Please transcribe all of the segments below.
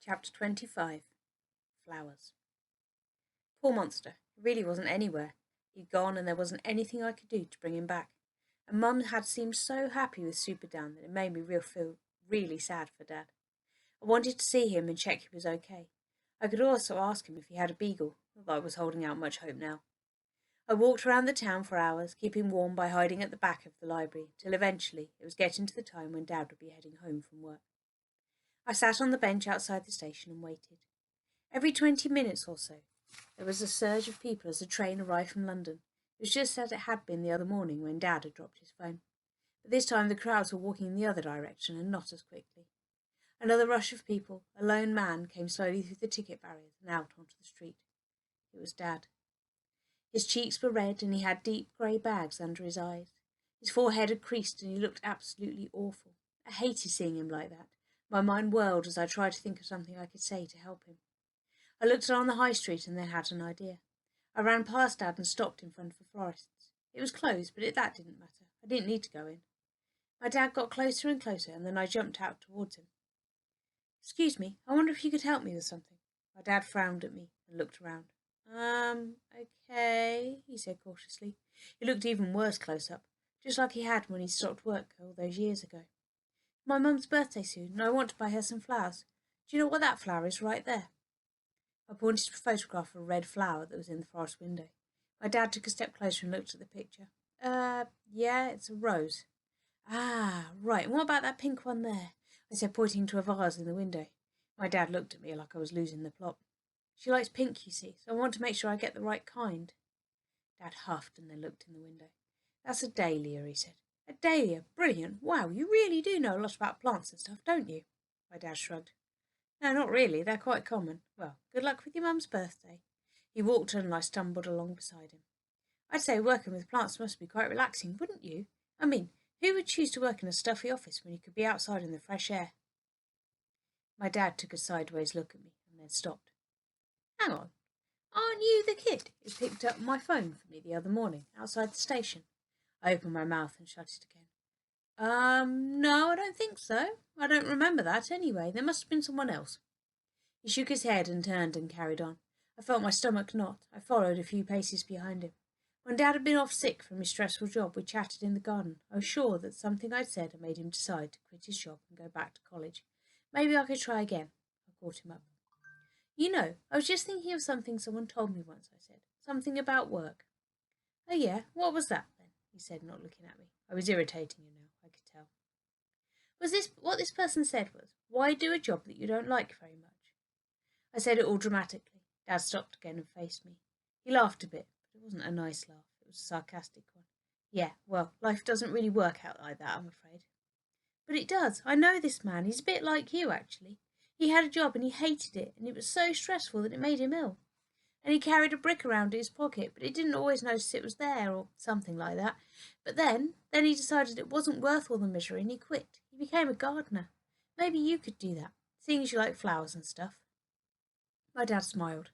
Chapter 25. Flowers. Poor monster. He really wasn't anywhere. He'd gone and there wasn't anything I could do to bring him back. And Mum had seemed so happy with Superdan that it made me feel really sad for Dad. I wanted to see him and check he was okay. I could also ask him if he had a beagle, although I was holding out much hope now. I walked around the town for hours, keeping warm by hiding at the back of the library, till eventually it was getting to the time when Dad would be heading home from work. I sat on the bench outside the station and waited. Every 20 minutes or so, there was a surge of people as the train arrived from London. It was just as it had been the other morning when Dad had dropped his phone. But this time the crowds were walking in the other direction and not as quickly. Another rush of people, a lone man, came slowly through the ticket barriers and out onto the street. It was Dad. His cheeks were red and he had deep grey bags under his eyes. His forehead had creased and he looked absolutely awful. I hated seeing him like that. My mind whirled as I tried to think of something I could say to help him. I looked along the high street and then had an idea. I ran past Dad and stopped in front of the florist's. It was closed, but that didn't matter. I didn't need to go in. My dad got closer and closer, and then I jumped out towards him. "Excuse me, I wonder if you could help me with something." My dad frowned at me and looked around. Okay, he said cautiously. He looked even worse close up, just like he had when he stopped work all those years ago. "My mum's birthday soon, and I want to buy her some flowers. Do you know what that flower is right there?" I pointed to a photograph of a red flower that was in the florist's window. My dad took a step closer and looked at the picture. Yeah, it's a rose." "Ah, right, and what about that pink one there?" I said, pointing to a vase in the window. My dad looked at me like I was losing the plot. "She likes pink, you see, so I want to make sure I get the right kind." Dad huffed and then looked in the window. "That's a dahlia," he said. "A dahlia? Brilliant. Wow, you really do know a lot about plants and stuff, don't you?" My dad shrugged. "No, not really. They're quite common. Well, good luck with your mum's birthday." He walked on and I stumbled along beside him. "I'd say working with plants must be quite relaxing, wouldn't you? I mean, who would choose to work in a stuffy office when you could be outside in the fresh air?" My dad took a sideways look at me and then stopped. "Hang on. Aren't you the kid who picked up my phone for me the other morning outside the station?" I opened my mouth and shut it again. No, I don't think so. I don't remember that anyway. There must have been someone else." He shook his head and turned and carried on. I felt my stomach knot. I followed a few paces behind him. When Dad had been off sick from his stressful job, we chatted in the garden. I was sure that something I'd said had made him decide to quit his job and go back to college. Maybe I could try again. I caught him up. "You know, I was just thinking of something someone told me once," I said. "Something about work." "Oh, yeah? What was that, then?" he said, not looking at me. I was irritating him now, I could tell. What this person said was, "Why do a job that you don't like very much?" I said it all dramatically. Dad stopped again and faced me. He laughed a bit, but it wasn't a nice laugh. It was a sarcastic one. "Yeah, well, life doesn't really work out like that, I'm afraid." "But it does. I know this man. He's a bit like you, actually. He had a job and he hated it, and it was so stressful that it made him ill. And he carried a brick around in his pocket, but he didn't always notice it was there, or something like that. But then he decided it wasn't worth all the misery, and he quit. He became a gardener. Maybe you could do that, seeing as you like flowers and stuff." My dad smiled.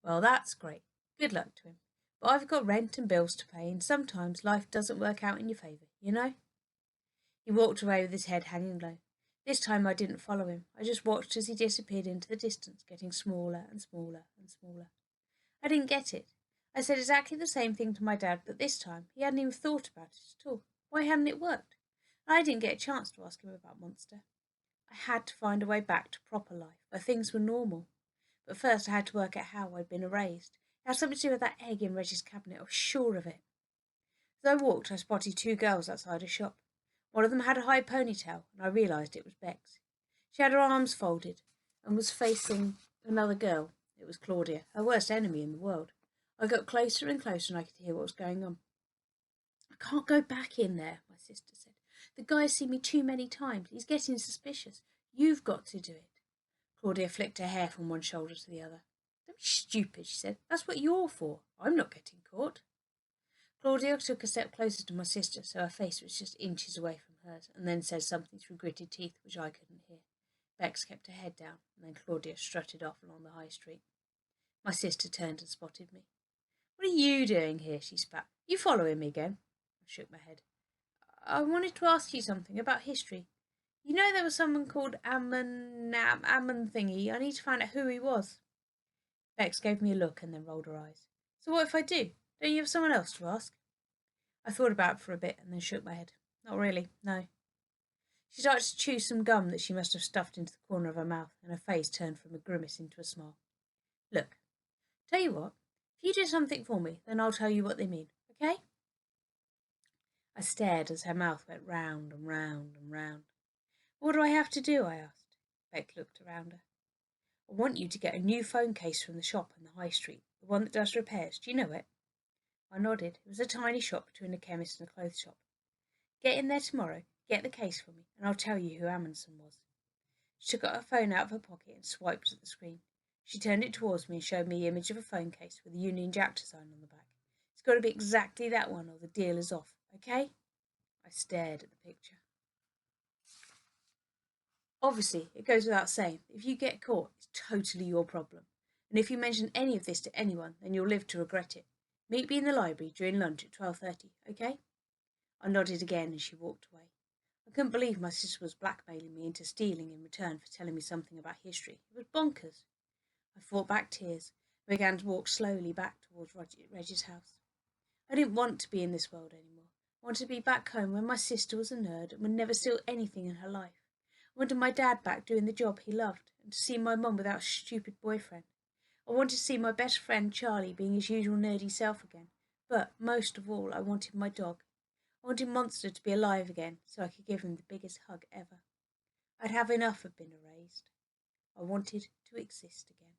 "Well, that's great. Good luck to him. But I've got rent and bills to pay, and sometimes life doesn't work out in your favour, you know?" He walked away with his head hanging low. This time I didn't follow him. I just watched as he disappeared into the distance, getting smaller and smaller and smaller. I didn't get it. I said exactly the same thing to my dad, but this time he hadn't even thought about it at all. Why hadn't it worked? I didn't get a chance to ask him about Monster. I had to find a way back to proper life, where things were normal. But first I had to work out how I'd been erased. It had something to do with that egg in Reggie's cabinet. I was sure of it. As I walked, I spotted two girls outside a shop. One of them had a high ponytail, and I realised it was Bex. She had her arms folded and was facing another girl. It was Claudia, her worst enemy in the world. I got closer and closer and I could hear what was going on. "I can't go back in there," my sister said. "The guy's seen me too many times. He's getting suspicious. You've got to do it." Claudia flicked her hair from one shoulder to the other. "Don't be stupid," she said. "That's what you're for. I'm not getting caught." Claudia took a step closer to my sister, so her face was just inches away from hers, and then said something through gritted teeth which I couldn't hear. Bex kept her head down, and then Claudia strutted off along the high street. My sister turned and spotted me. "What are you doing here?" she spat. "You following me again?" I shook my head. "I wanted to ask you something about history. You know there was someone called Ammon thingy. I need to find out who he was. Bex gave me a look and then rolled her eyes. So what if I do? Don't you have someone else to ask? I thought about it for a bit and then shook my head. Not really, no. She started to chew some gum that she must have stuffed into the corner of her mouth, and her face turned from a grimace into a smile. Look, tell you what, if you do something for me, then I'll tell you what they mean, okay? I stared as her mouth went round and round and round. What do I have to do? I asked. Beck looked around her. I want you to get a new phone case from the shop on the high street, the one that does repairs. Do you know it? I nodded. It was a tiny shop between a chemist and a clothes shop. Get in there tomorrow, get the case for me, and I'll tell you who Amundsen was. She took her phone out of her pocket and swiped at the screen. She turned it towards me and showed me the image of a phone case with a Union Jack design on the back. It's got to be exactly that one or the deal is off, okay? I stared at the picture. Obviously, it goes without saying, if you get caught, it's totally your problem. And if you mention any of this to anyone, then you'll live to regret it. Meet me in the library during lunch at 12:30, okay? I nodded again and she walked away. I couldn't believe my sister was blackmailing me into stealing in return for telling me something about history. It was bonkers. I fought back tears and began to walk slowly back towards Reggie's house. I didn't want to be in this world anymore. I wanted to be back home where my sister was a nerd and would never steal anything in her life. I wanted my dad back doing the job he loved and to see my mum without a stupid boyfriend. I wanted to see my best friend Charlie being his usual nerdy self again. But most of all, I wanted my dog. I wanted Monster to be alive again so I could give him the biggest hug ever. I'd have enough of being erased. I wanted to exist again.